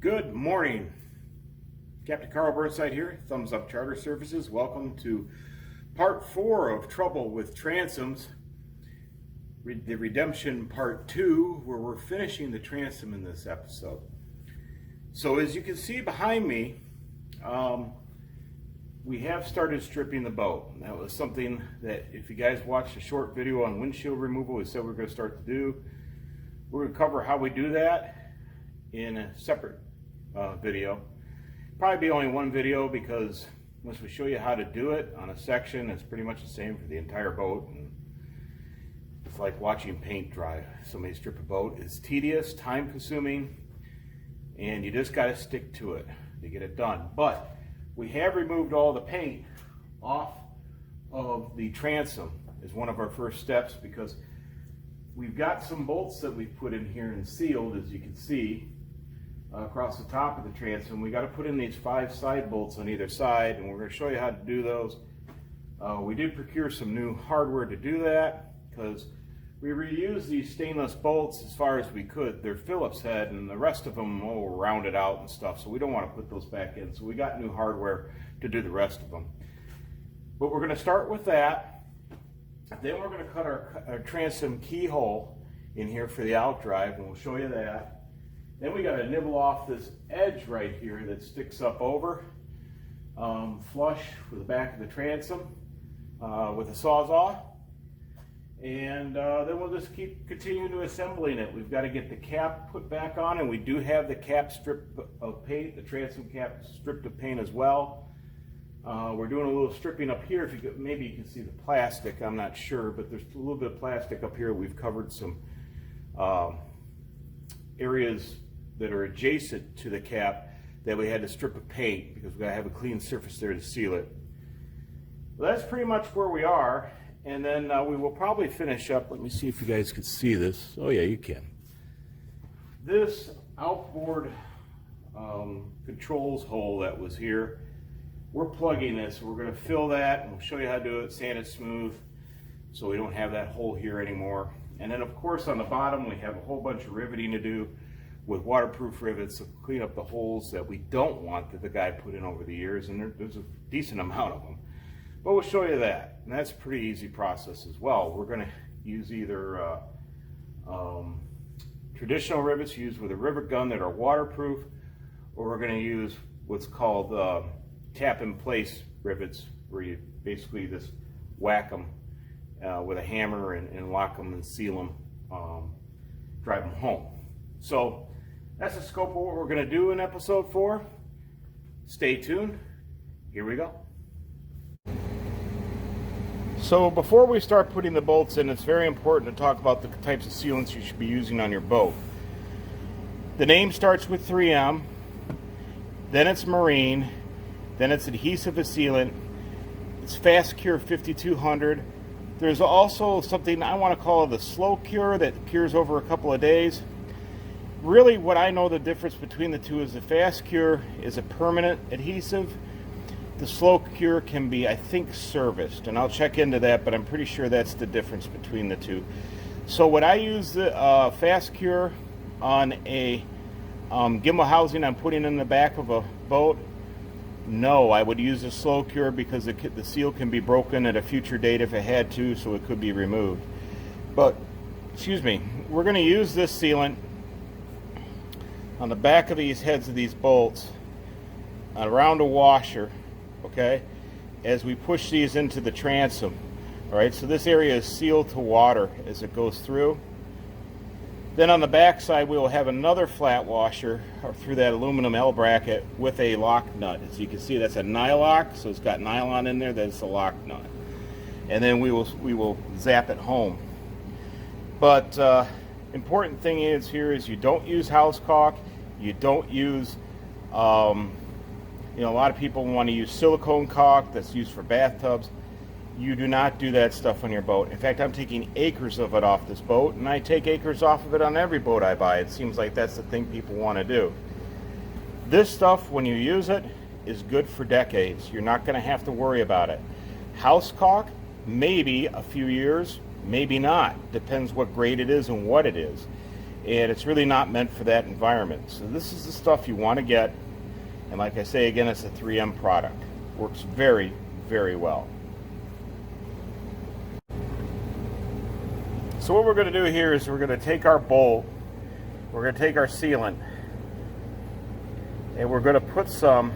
Good morning. Captain Karl Burnside here, Thumbs Up Charter Services. Welcome to part 4 of Trouble with Transoms, the Redemption part 2, where we're finishing the transom in this episode. So as you can see behind me, we have started stripping the boat. That was something that if you guys watched a short video on windshield removal, we said we're going to start to do. We're going to cover how we do that in a separate video. Probably be only one video because once we show you how to do it on a section, it's pretty much the same for the entire boat. And it's like watching paint dry. Somebody strip a boat. It's tedious, time consuming, and you just got to stick to it to get it done. But we have removed all the paint off of the transom as one of our first steps, because we've got some bolts that we've put in here and sealed, as you can see, across the top of the transom. We got to put in these 5 side bolts on either side, and we're going to show you how to do those. We did procure some new hardware to do that because we reused these stainless bolts as far as we could. They're Phillips head, and the rest of them all rounded out and stuff, so we don't want to put those back in. So we got new hardware to do the rest of them. But we're going to start with that. Then we're going to cut our transom keyhole in here for the outdrive, and we'll show you that. Then we got to nibble off this edge right here that sticks up over, flush with the back of the transom with a Sawzall. And then we'll just keep continuing to assembling it. We've got to get the cap put back on, and we do have the cap strip of paint, the transom cap stripped of paint as well. We're doing a little stripping up here. If you could, maybe you can see the plastic, I'm not sure, but there's a little bit of plastic up here. We've covered some areas that are adjacent to the cap that we had to strip of paint because we got to have a clean surface there to seal it. Well, that's pretty much where we are, and then we will probably finish up. Let me see if you guys can see this. Oh yeah, you can. This outboard controls hole that was here, we're plugging this. We're going to fill that, and we'll show you how to do it, sand it smooth so we don't have that hole here anymore. And then of course on the bottom we have a whole bunch of riveting to do with waterproof rivets to clean up the holes that we don't want that the guy put in over the years, and there's a decent amount of them. But we'll show you that, and that's a pretty easy process as well. We're going to use either traditional rivets used with a rivet gun that are waterproof, or we're going to use what's called tap-in-place rivets, where you basically just whack them with a hammer and lock them and seal them, drive them home. So that's the scope of what we're going to do in episode 4. Stay tuned. Here we go. So before we start putting the bolts in, it's very important to talk about the types of sealants you should be using on your boat. The name starts with 3M, then it's marine, then it's adhesive sealant, it's fast cure 5200. There's also something I want to call the slow cure that cures over a couple of days. Really, what I know the difference between the two is the fast cure is a permanent adhesive. The slow cure can be, I think, serviced, and I'll check into that, but I'm pretty sure that's the difference between the two. So would I use the fast cure on a gimbal housing I'm putting in the back of a boat? No, I would use the slow cure because the seal can be broken at a future date if it had to, so it could be removed. But, excuse me, we're going to use this sealant on the back of these heads of these bolts around a washer, okay, as we push these into the transom. All right, so this area is sealed to water as it goes through. Then on the back side we will have another flat washer through that aluminum L bracket with a lock nut. As you can see, that's a nylock, so it's got nylon in there. That's a lock nut, and then we will zap it home. But important thing is here is you don't use house caulk. You don't use, a lot of people want to use silicone caulk that's used for bathtubs. You do not do that stuff on your boat. In fact, I'm taking acres of it off this boat, and I take acres off of it on every boat I buy. It seems like that's the thing people want to do. This stuff, when you use it, is good for decades. You're not going to have to worry about it. House caulk, maybe a few years, maybe not. Depends what grade it is and what it is. and it's really not meant for that environment. So this is the stuff you want to get, and like I say again, it's a 3M product. Works very, very well. So what we're going to do here is we're going to take our bolt, we're going to take our sealant, and we're going to put some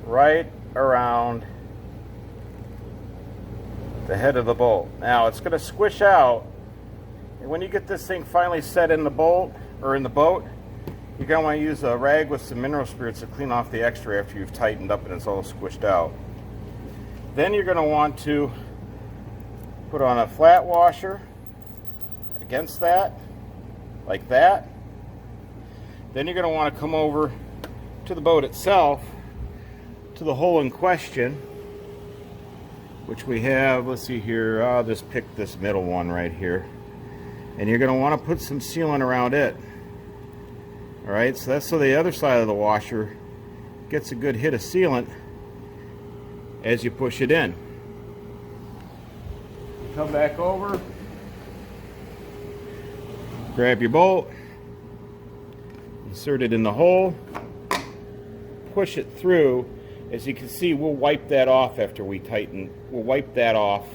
right around the head of the bolt. Now it's going to squish out, and when you get this thing finally set in the bolt or in the boat, you're going to want to use a rag with some mineral spirits to clean off the extra after you've tightened up and it's all squished out. Then you're going to want to put on a flat washer against that, like that. Then you're going to want to come over to the boat itself, to the hole in question, which we have, let's see here, I'll just pick this middle one right here. And you're going to want to put some sealant around it. Alright, so that's so the other side of the washer gets a good hit of sealant as you push it in. Come back over, grab your bolt, insert it in the hole, push it through. As you can see, we'll wipe that off after we tighten. We'll wipe that off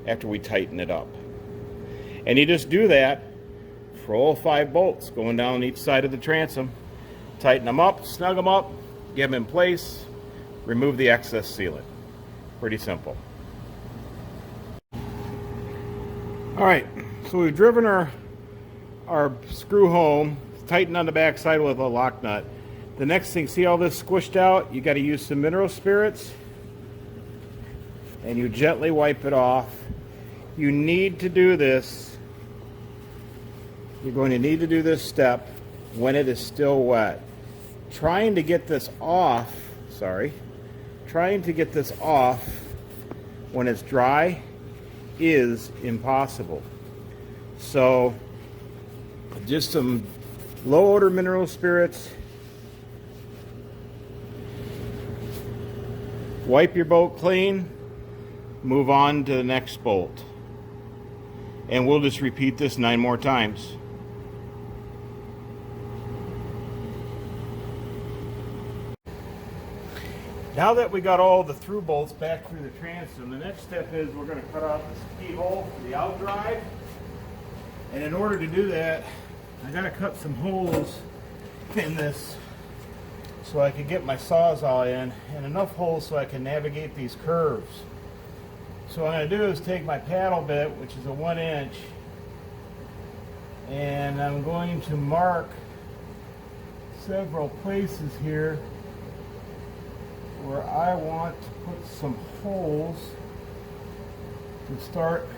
after we tighten it up. And you just do that for all 5 bolts going down each side of the transom. Tighten them up, snug them up, get them in place, remove the excess sealant. Pretty simple. Alright, so we've driven our screw home, tightened on the back side with a lock nut. The next thing, see all this squished out? You got to use some mineral spirits and you gently wipe it off. You need to do this. You're going to need to do this step when it is still wet. Trying to get this off when it's dry is impossible. So just some low odor mineral spirits. Wipe your bolt clean, move on to the next bolt. And we'll just repeat this 9 more times. Now that we got all the through bolts back through the transom, the next step is we're going to cut out this keyhole for the out drive. And in order to do that, I got to cut some holes in this so I can get my sawzall in, and enough holes so I can navigate these curves. So what I'm going to do is take my paddle bit, which is a 1-inch, and I'm going to mark several places here where I want to put some holes to start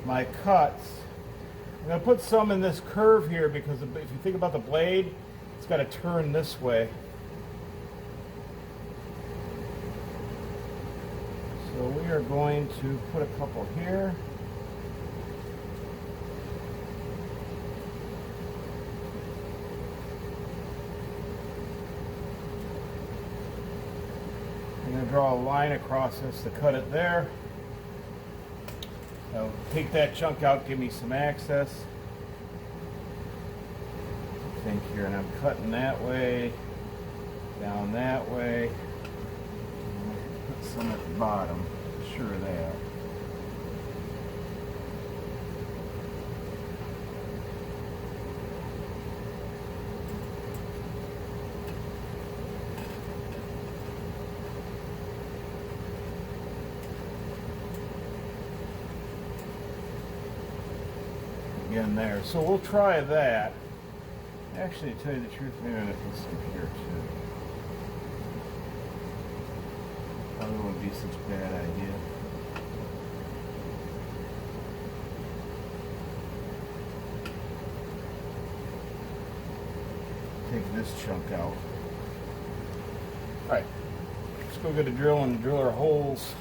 my cuts. I'm going to put some in this curve here because if you think about the blade, it's got to turn this way. So we are going to put a couple here. I'm going to draw a line across this to cut it there. I'll take that chunk out, give me some access. Think here, and I'm cutting that way, down that way. Put some at the bottom, sure of that. Again there, so we'll try that. Actually, to tell you the truth, maybe I'm going to put some here too. Probably wouldn't be such a bad idea. Take this chunk out. Alright, let's go get a drill and drill our holes.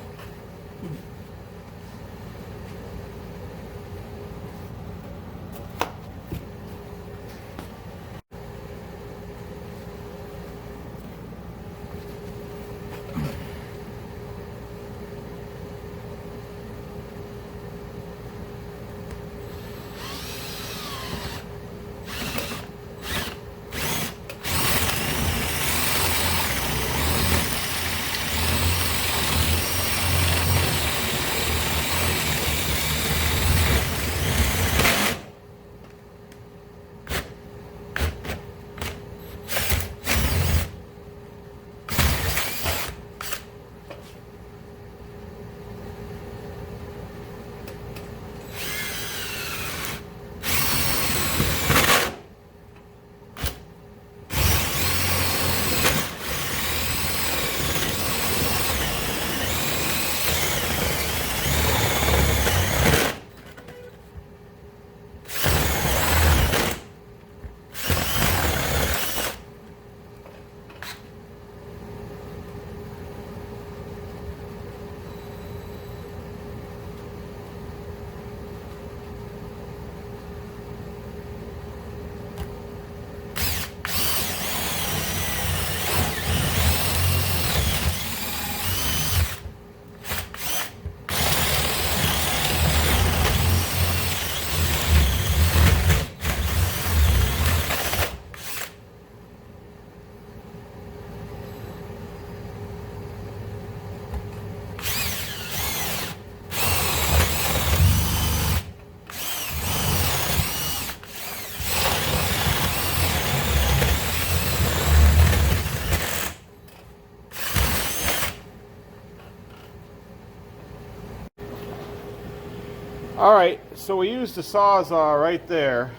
Alright, so we used the Sawzall right there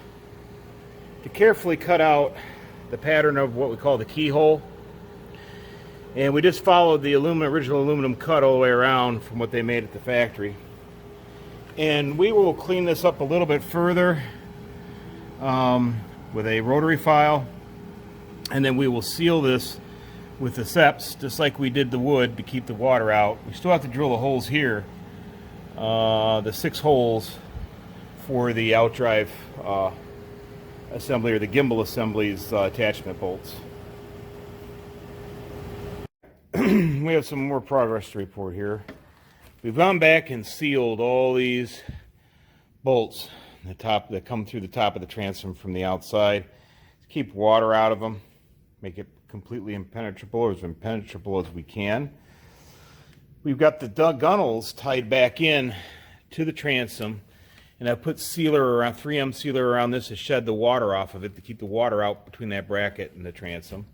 to carefully cut out the pattern of what we call the keyhole. And we just followed the original aluminum cut all the way around from what they made at the factory. And we will clean this up a little bit further with a rotary file. And then we will seal this with the seps, just like we did the wood, to keep the water out. We still have to drill the holes here. The 6 holes for the outdrive assembly, or the gimbal assembly's attachment bolts. We have some more progress to report here. We've gone back and sealed all these bolts, the top that come through the top of the transom from the outside, to keep water out of them, make it completely impenetrable, or as impenetrable as we can. We've got the gunnels tied back in to the transom, and I put sealer around, 3M sealer around this to shed the water off of it, to keep the water out between that bracket and the transom.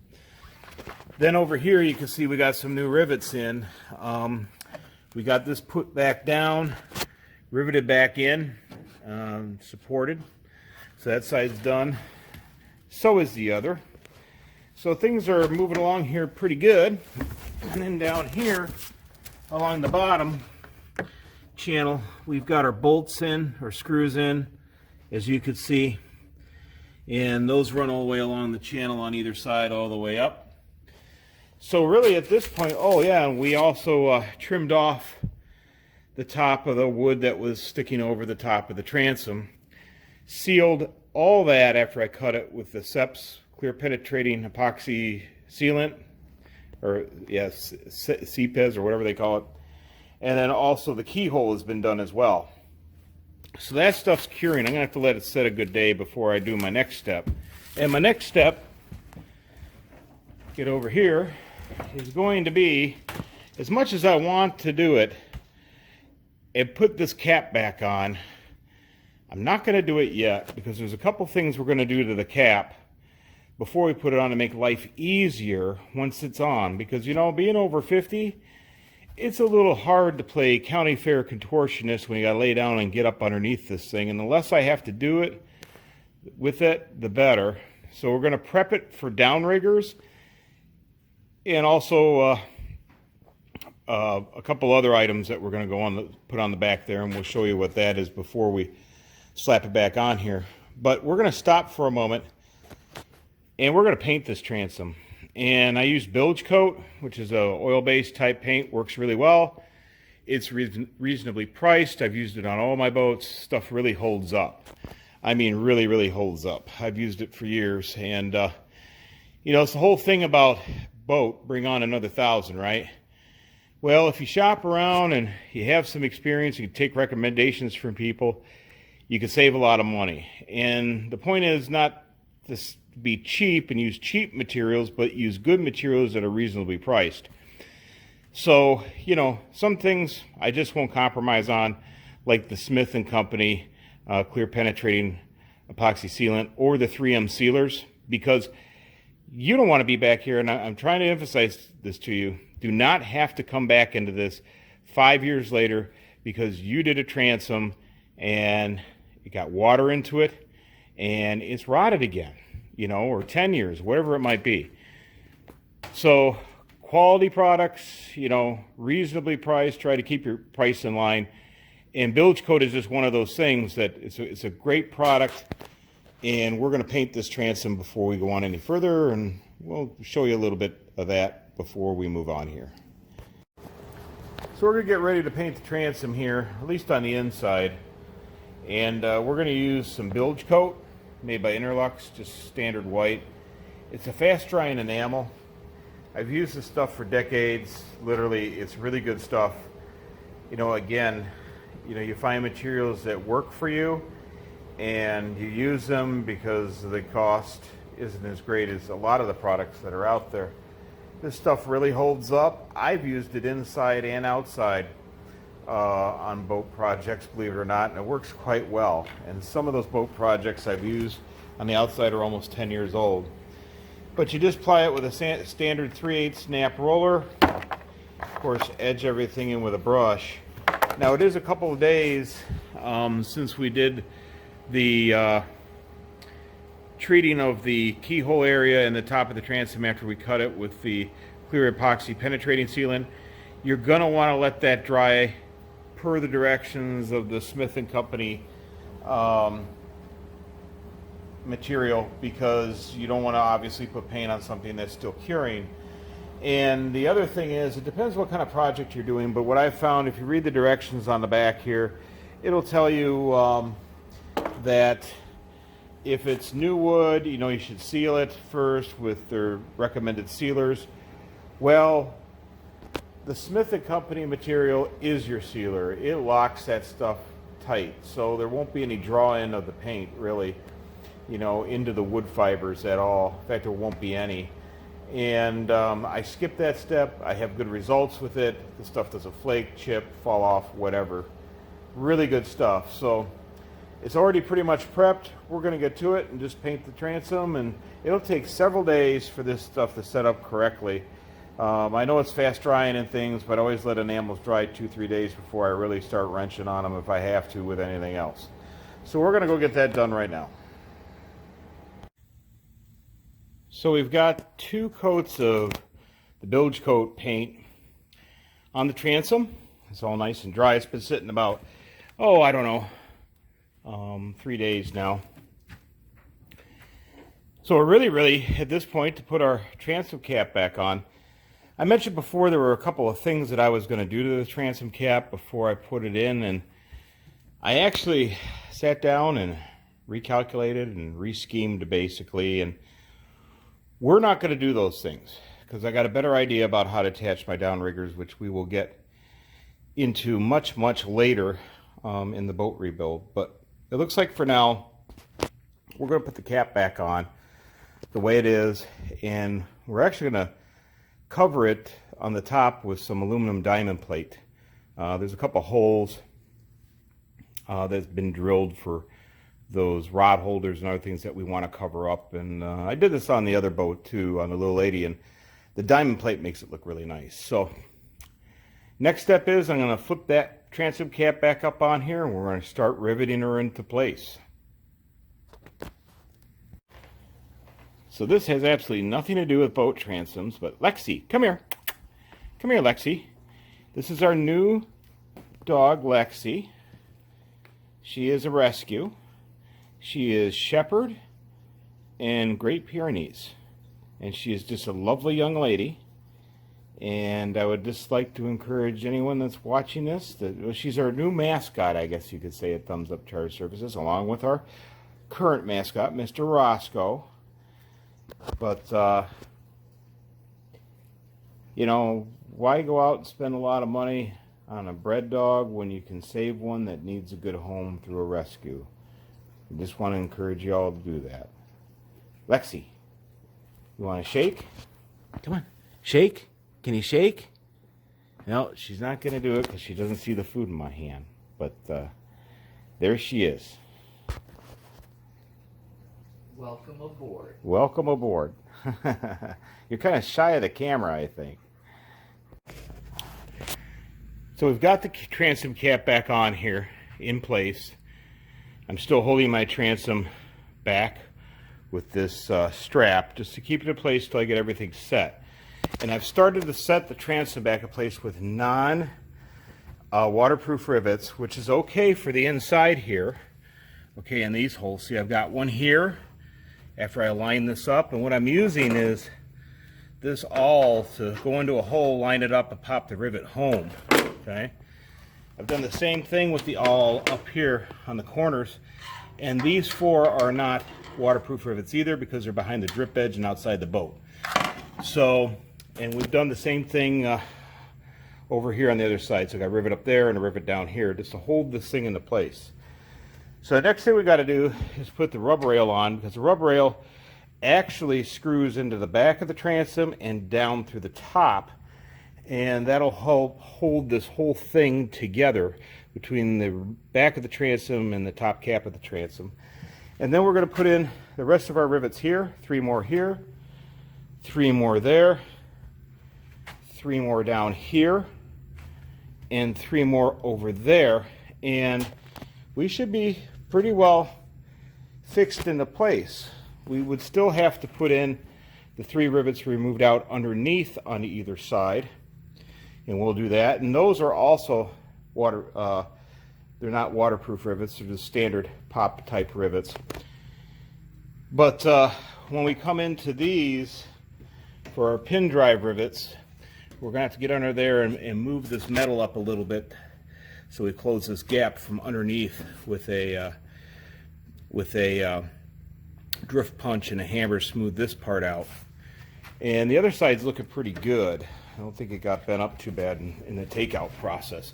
Then over here you can see we got some new rivets in. We got this put back down, riveted back in, supported. So that side's done. So is the other. So things are moving along here pretty good. And then down here along the bottom channel, we've got our bolts in, or screws in, as you can see, and those run all the way along the channel on either side all the way up. So really at this point, oh yeah, and we also trimmed off the top of the wood that was sticking over the top of the transom, sealed all that after I cut it with the SEPS clear penetrating epoxy sealant, or yes, CPES or whatever they call it. And then also the keyhole has been done as well. So that stuff's curing. I'm gonna have to let it set a good day before I do my next step. And my next step, get over here, is going to be, as much as I want to do it and put this cap back on, I'm not gonna do it yet, because there's a couple things we're gonna do to the cap before we put it on to make life easier once it's on. Because, you know, being over 50, it's a little hard to play county fair contortionist when you gotta lay down and get up underneath this thing. And the less I have to do it with it, the better. So we're gonna prep it for downriggers, and also a couple other items that we're gonna go on put on the back there, and we'll show you what that is before we slap it back on here. But we're gonna stop for a moment, and we're going to paint this transom. And I used Bilgekote, which is a oil-based type paint. Works really well. It's reasonably priced. I've used it on all my boats. Stuff really holds up. I mean, really, really holds up. I've used it for years. And, you know, it's the whole thing about boat, bring on another 1,000, right? Well, if you shop around and you have some experience, you can take recommendations from people, you can save a lot of money. And the point is not to be cheap and use cheap materials, but use good materials that are reasonably priced. So, you know, some things I just won't compromise on, like the Smith & Company clear penetrating epoxy sealant, or the 3M sealers, because you don't want to be back here, and I'm trying to emphasize this to you, do not have to come back into this 5 years later because you did a transom and it got water into it and it's rotted again, you know, or 10 years, whatever it might be. So quality products, you know, reasonably priced, try to keep your price in line. And Bilgekote is just one of those things that it's a great product, and we're going to paint this transom before we go on any further, and we'll show you a little bit of that before we move on here. So we're going to get ready to paint the transom here, at least on the inside. And we're going to use some Bilgekote made by Interlux, just standard white. It's a fast drying enamel. I've used this stuff for decades. Literally, it's really good stuff. You know, again, you know, you find materials that work for you and you use them because the cost isn't as great as a lot of the products that are out there. This stuff really holds up. I've used it inside and outside on boat projects, believe it or not, and it works quite well. And some of those boat projects I've used on the outside are almost 10 years old. But you just apply it with a standard 3/8 snap roller. Of course, edge everything in with a brush. Now it is a couple of days since we did the treating of the keyhole area and the top of the transom after we cut it with the clear epoxy penetrating sealant. You're going to want to let that dry per the directions of the Smith & Company material, because you don't want to obviously put paint on something that's still curing. And the other thing is, it depends what kind of project you're doing, but what I've found, if you read the directions on the back here, it'll tell you that if it's new wood, you know, you should seal it first with their recommended sealers. Well, the Smith & Company material is your sealer. It locks that stuff tight, so there won't be any draw-in of the paint, really, you know, into the wood fibers at all. In fact, there won't be any. And I skipped that step. I have good results with it. The stuff doesn't flake, chip, fall off, whatever. Really good stuff. So it's already pretty much prepped. We're going to get to it and just paint the transom, and it'll take several days for this stuff to set up correctly. I know it's fast drying and things, but I always let enamels dry 2-3 days before I really start wrenching on them if I have to with anything else. So we're going to go get that done right now. So we've got 2 coats of the Bilgekote paint on the transom. It's all nice and dry. It's been sitting about, I don't know, 3 days now. So we're really at this point to put our transom cap back on. I mentioned before there were a couple of things that I was going to do to the transom cap before I put it in, and I actually sat down and recalculated and re-schemed basically, and we're not going to do those things because I got a better idea about how to attach my downriggers, which we will get into much later in the boat rebuild. But it looks like for now we're going to put the cap back on the way it is, and we're actually going to cover it on the top with some aluminum diamond plate. There's a couple holes that's been drilled for those rod holders and other things that we want to cover up, and I did this on the other boat too, on the Little Lady, and the diamond plate makes it look really nice. So next step is I'm going to flip that transom cap back up on here, and we're going to start riveting her into place. So this has absolutely nothing to do with boat transoms, but Lexie, come here. Come here, Lexie. This is our new dog, Lexie. She is a rescue. She is Shepherd and Great Pyrenees. And she is just a lovely young lady. And I would just like to encourage anyone that's watching this, that she's our new mascot, I guess you could say, at Thumbs Up Charter Services, along with our current mascot, Mr. Rosco. But, you know, why go out and spend a lot of money on a bred dog when you can save one that needs a good home through a rescue? I just want to encourage you all to do that. Lexie, you want to shake? Come on, shake. Can you shake? No, she's not going to do it because she doesn't see the food in my hand. But there she is. Welcome aboard. Welcome aboard. You're kind of shy of the camera, I think. So we've got the transom cap back on here in place. I'm still holding my transom back with this strap just to keep it in place till I get everything set. And I've started to set the transom back in place with non-waterproof rivets, which is okay for the inside here. Okay, in these holes. See, I've got one here after I line this up, and what I'm using is this awl to go into a hole, line it up, and pop the rivet home. Okay, I've done the same thing with the awl up here on the corners, and these 4 are not waterproof rivets either because they're behind the drip edge and outside the boat. So, and we've done the same thing over here on the other side. So I got a rivet up there and a rivet down here just to hold this thing into place. So the next thing we got to do is put the rub rail on, because the rub rail actually screws into the back of the transom and down through the top, and that'll help hold this whole thing together between the back of the transom and the top cap of the transom. And then we're going to put in the rest of our rivets here, 3 more here, 3 more there, 3 more down here, and 3 more over there, and we should be pretty well fixed into place. We would still have to put in the 3 rivets we moved out underneath on either side, and we'll do that. And those are also they're not waterproof rivets, they're just standard pop type rivets. But when we come into these for our pin drive rivets, we're gonna have to get under there and move this metal up a little bit so we close this gap from underneath with a drift punch and a hammer, smooth this part out. And the other side's looking pretty good. I don't think it got bent up too bad in the takeout process.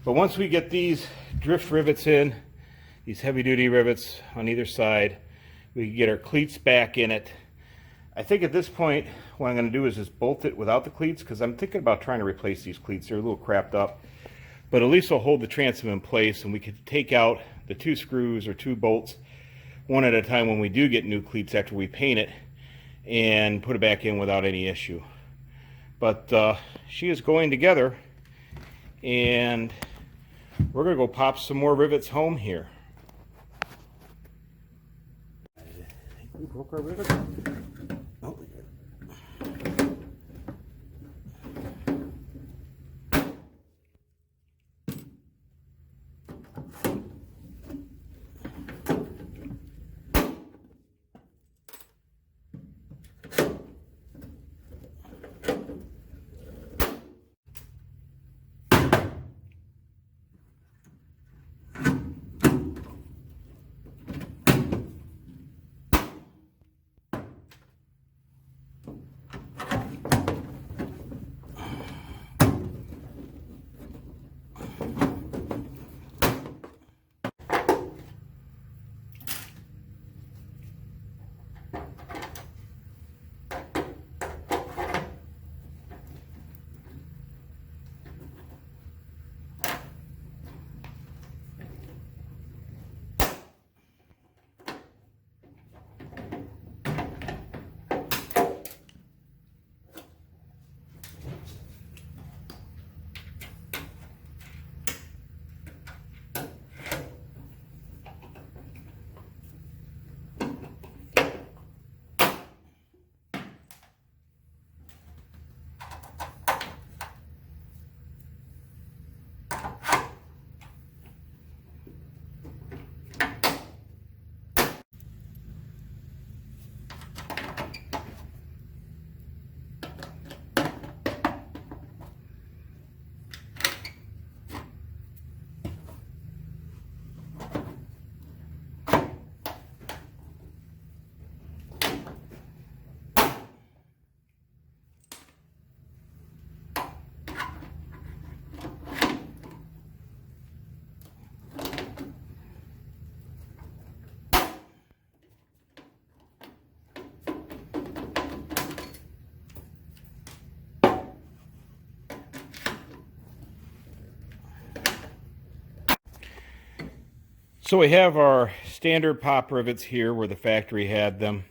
But once we get these drift rivets in, these heavy duty rivets on either side, we can get our cleats back in it. I think at this point what I'm going to do is just bolt it without the cleats, because I'm thinking about trying to replace these cleats. They're a little crapped up. But at least they'll hold the transom in place, and we could take out the 2 screws or 2 bolts one at a time when we do get new cleats after we paint it, and put it back in without any issue. But she is going together, and we're going to go pop some more rivets home here. I think we broke our rivet. Oh, we did. So we have our standard pop rivets here where the factory had them.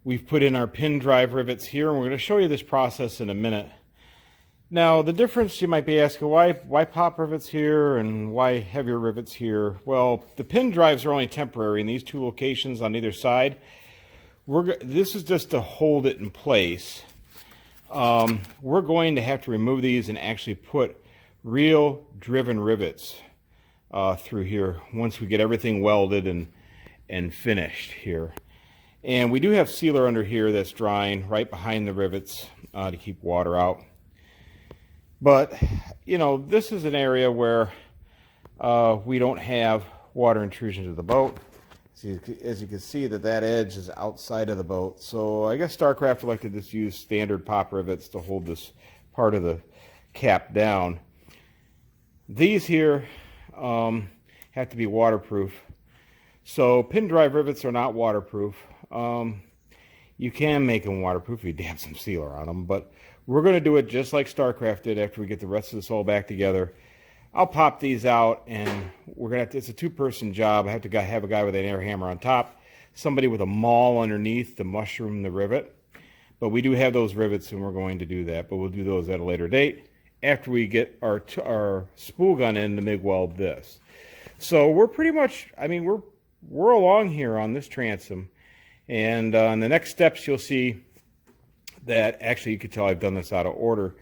We've put in our pin drive rivets here, and we're going to show you this process in a minute. Now, the difference, you might be asking, why pop rivets here and why heavier rivets here? Well, the pin drives are only temporary in these 2 locations on either side. This is just to hold it in place. We're going to have to remove these and actually put real driven rivets through here once we get everything welded and finished here. And we do have sealer under here that's drying right behind the rivets to keep water out. But, you know, this is an area where we don't have water intrusion to the boat. See, as you can see, that edge is outside of the boat. So I guess Starcraft elected to just use standard pop rivets to hold this part of the cap down. These here have to be waterproof. So pin drive rivets are not waterproof. You can make them waterproof if you dab some sealer on them, but we're going to do it just like Starcraft did after we get the rest of this all back together. I'll pop these out, and we're going to have to, it's a 2-person job. I have to have a guy with an air hammer on top, somebody with a maul underneath to mushroom the rivet. But we do have those rivets, and we're going to do that, but we'll do those at a later date. after we get our spool gun in to MIG weld this. So we're pretty much, I mean, we're along here on this transom, and on the next steps you'll see that, actually you can tell I've done this out of order,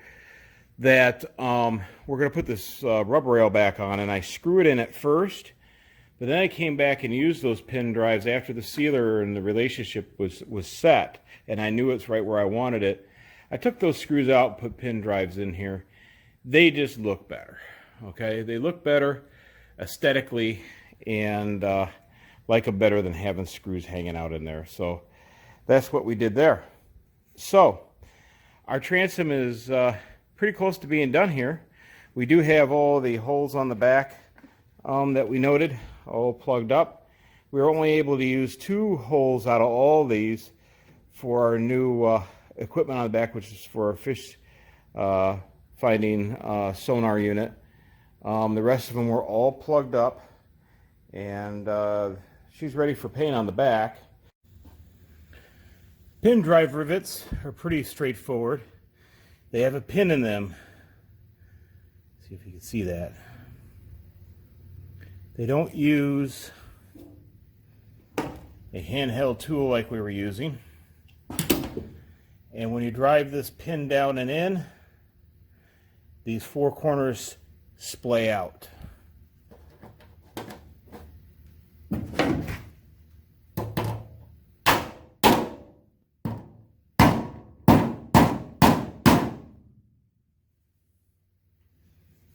that we're going to put this rubber rail back on, and I screw it in at first, but then I came back and used those pin drives after the sealer and the relationship was set, and I knew it's right where I wanted it. I took those screws out and put pin drives in here. They just look better, okay? They look better aesthetically, and like them better than having screws hanging out in there. So that's what we did there. So our transom is pretty close to being done here. We do have all the holes on the back that we noted all plugged up. We were only able to use 2 holes out of all these for our new equipment on the back, which is for our fish finding sonar unit. The rest of them were all plugged up, and she's ready for paint on the back. Pin drive rivets are pretty straightforward. They have a pin in them. See if you can see that. They don't use a handheld tool like we were using. And when you drive this pin down and in, these 4 corners splay out.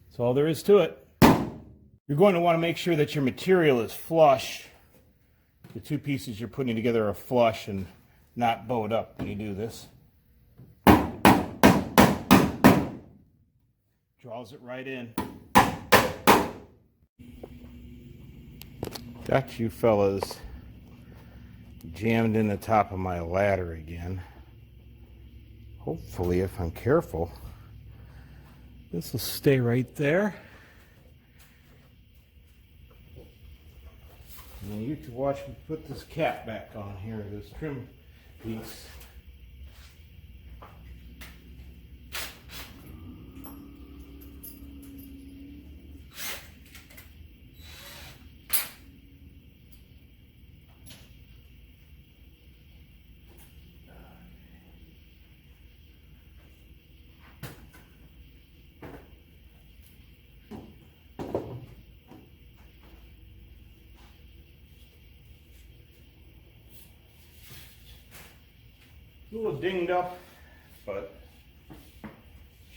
That's all there is to it. You're going to want to make sure that your material is flush. The 2 pieces you're putting together are flush and not bowed up when you do this. Draws it right in. Got you fellas jammed in the top of my ladder again. Hopefully, if I'm careful, this will stay right there. And you can watch me put this cap back on here, this trim piece. A little dinged up, but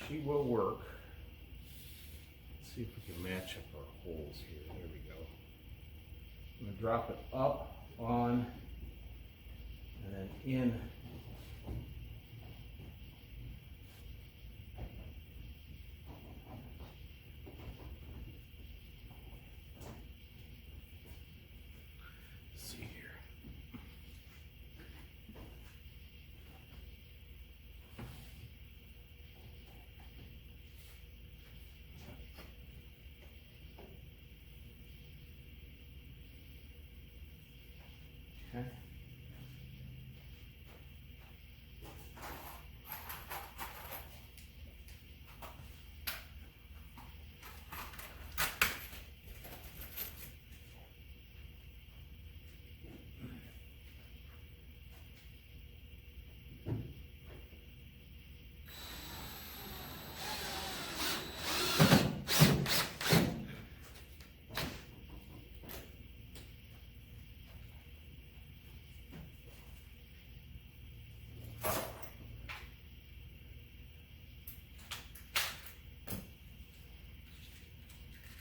she will work. Let's see if we can match up our holes here. There we go. I'm going to drop it up, on, and then in. Let's see here. Okay.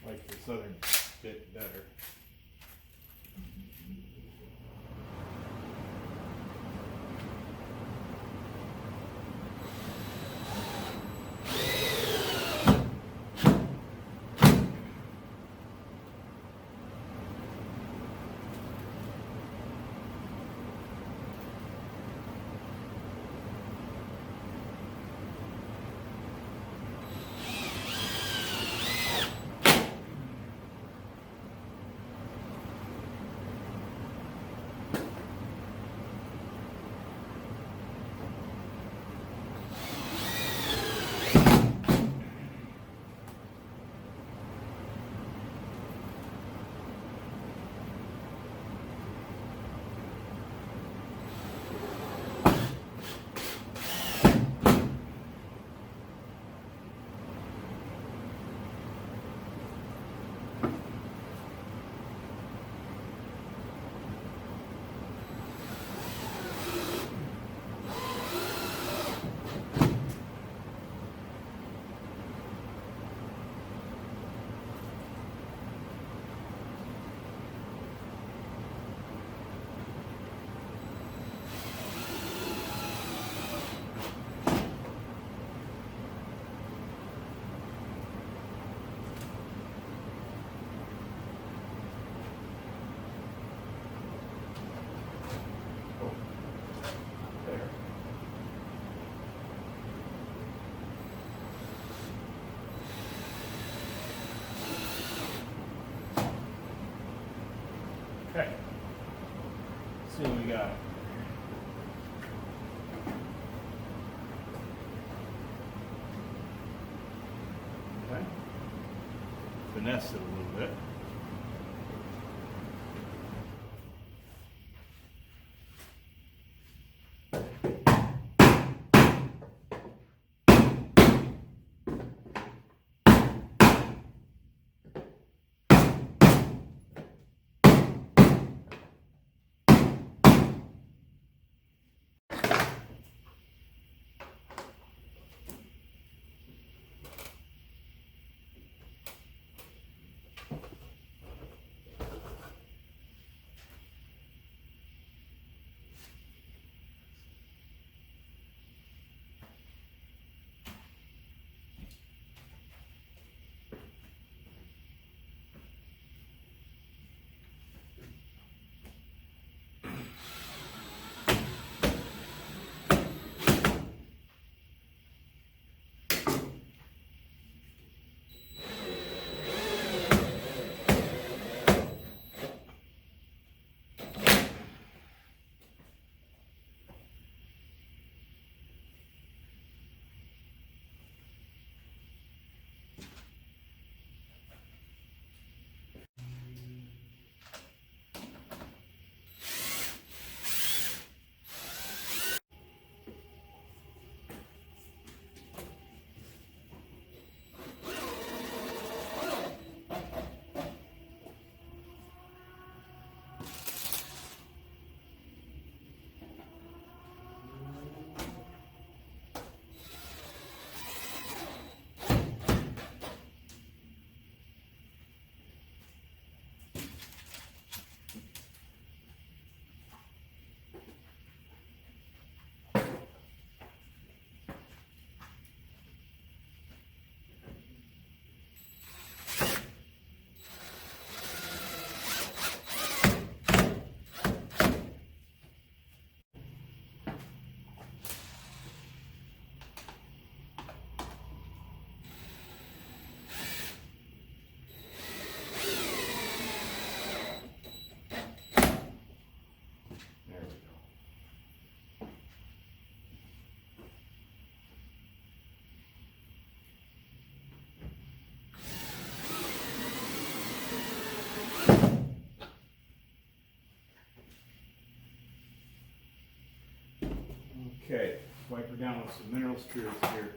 Like this other bit better. got? Okay. Finesse it a little bit. Okay, wipe her down with some mineral spirits here.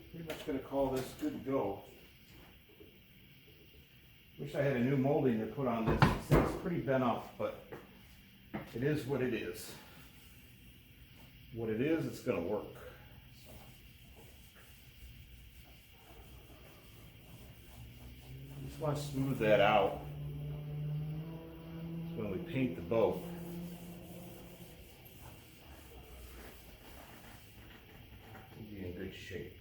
Pretty much going to call this good to go. Wish I had a new molding to put on this. It's pretty bent off, but it is what it is. What it is, it's going to work. Just want to smooth that out when we paint the boat. Be in good shape.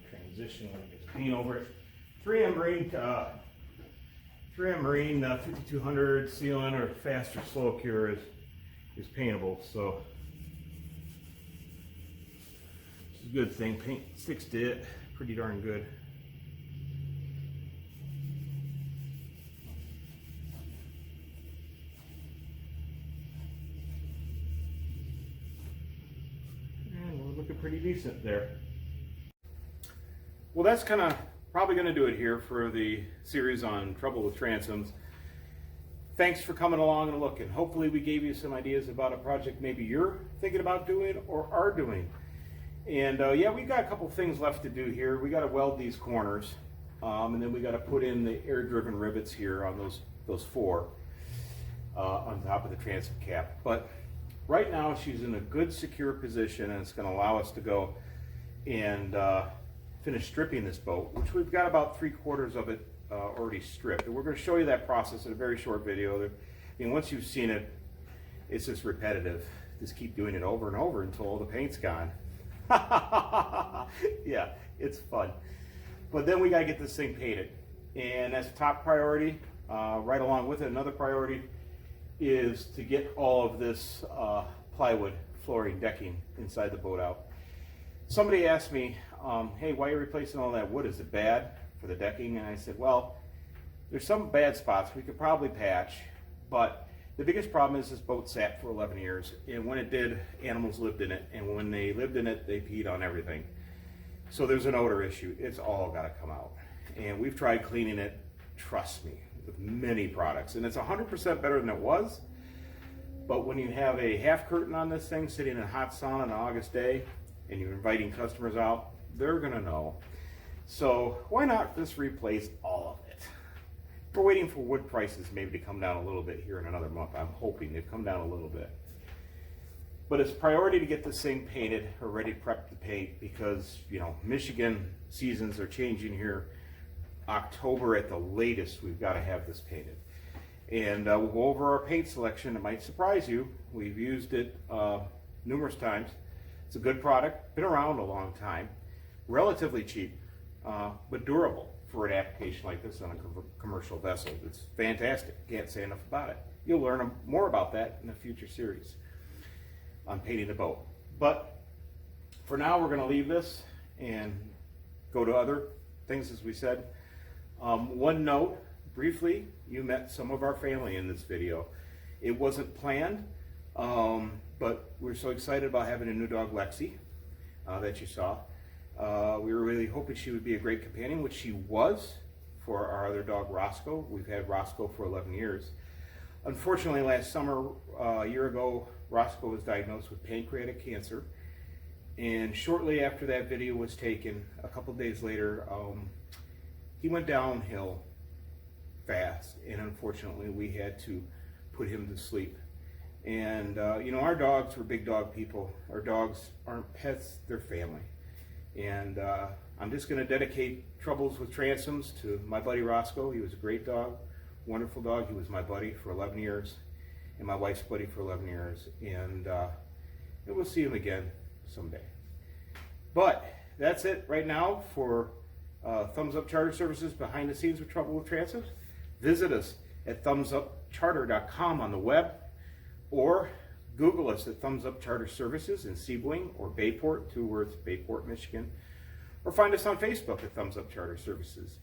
Transition when it gets paint over it. 3M Marine 5200 sealant or fast or slow cure is paintable, so it's a good thing. Paint sticks to it pretty darn good. And we're looking pretty decent there. Well, that's kind of probably going to do it here for the series on trouble with transoms. thanks for coming along and looking. Hopefully we gave you some ideas about a project maybe you're thinking about doing or are doing. And yeah, we've got a couple things left to do here. We got to weld these corners, and then we got to put in the air-driven rivets here on those four on top of the transom cap. But right now she's in a good secure position, and it's going to allow us to go and finish stripping this boat, which we've got about 3/4 of it already stripped. And we're going to show you that process in a very short video. I mean, once you've seen it, it's just repetitive. Just keep doing it over and over until all the paint's gone. Yeah, it's fun. But then we got to get this thing painted, and that's top priority. Right along with it, another priority is to get all of this plywood flooring decking inside the boat out. Somebody asked me, hey, why are you replacing all that wood? Is it bad for the decking? And I said, well, there's some bad spots we could probably patch, but the biggest problem is this boat sat for 11 years, and when it did, animals lived in it, and when they lived in it, they peed on everything. So there's an odor issue. It's all got to come out. And we've tried cleaning it, trust me, with many products, and it's 100% better than it was. But when you have a half curtain on this thing sitting in a hot sun on an August day, and you're inviting customers out, they're gonna know. So why not just replace all of it? We're waiting for wood prices maybe to come down a little bit here in another month. I'm hoping they've come down a little bit. But it's priority to get this thing painted or ready prepped to paint, because, you know, Michigan seasons are changing here. October at the latest, we've got to have this painted. And we'll go over our paint selection. It might surprise you. We've used it numerous times. It's a good product, been around a long time, relatively cheap, but durable for an application like this on a commercial vessel. It's fantastic. Can't say enough about it. You'll learn more about that in a future series on painting the boat. But for now, we're going to leave this and go to other things, as we said. One note, briefly, you met some of our family in this video. It wasn't planned, but we're so excited about having a new dog, Lexie, that you saw. We were really hoping she would be a great companion, which she was for our other dog, Rosco. We've had Rosco for 11 years. Unfortunately, last summer, a year ago, Rosco was diagnosed with pancreatic cancer. And shortly after that video was taken, a couple days later, he went downhill fast. And unfortunately, we had to put him to sleep. And, you know, our dogs were big dog people. Our dogs aren't pets, they're family. And I'm just going to dedicate Troubles with Transoms to my buddy Rosco. He was a great dog, wonderful dog. He was my buddy for 11 years and my wife's buddy for 11 years. And we'll see him again someday. But that's it right now for Thumbs Up Charter Services behind the scenes with Trouble with Transoms. Visit us at thumbsupcharter.com on the web, or Google us at Thumbs Up Charter Services in Sebring or Bayport, 2 words, Bayport, Michigan. Or find us on Facebook at Thumbs Up Charter Services.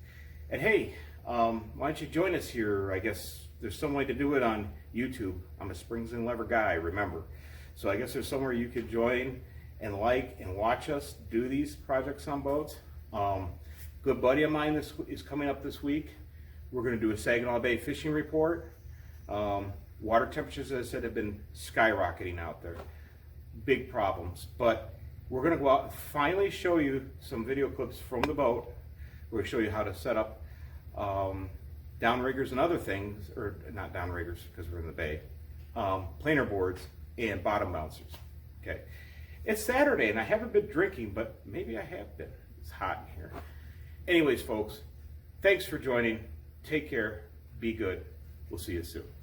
And hey, why don't you join us here? I guess there's some way to do it on YouTube. I'm a springs and lever guy, remember. So I guess there's somewhere you could join and like and watch us do these projects on boats. Good buddy of mine is coming up this week. We're going to do a Saginaw Bay fishing report. Water temperatures, as I said, have been skyrocketing out there. Big problems. But we're going to go out and finally show you some video clips from the boat. We're going to show you how to set up downriggers and other things, or not downriggers because we're in the bay, planer boards and bottom bouncers. Okay. It's Saturday and I haven't been drinking, but maybe I have been. It's hot in here. Anyways, folks, thanks for joining. Take care. Be good. We'll see you soon.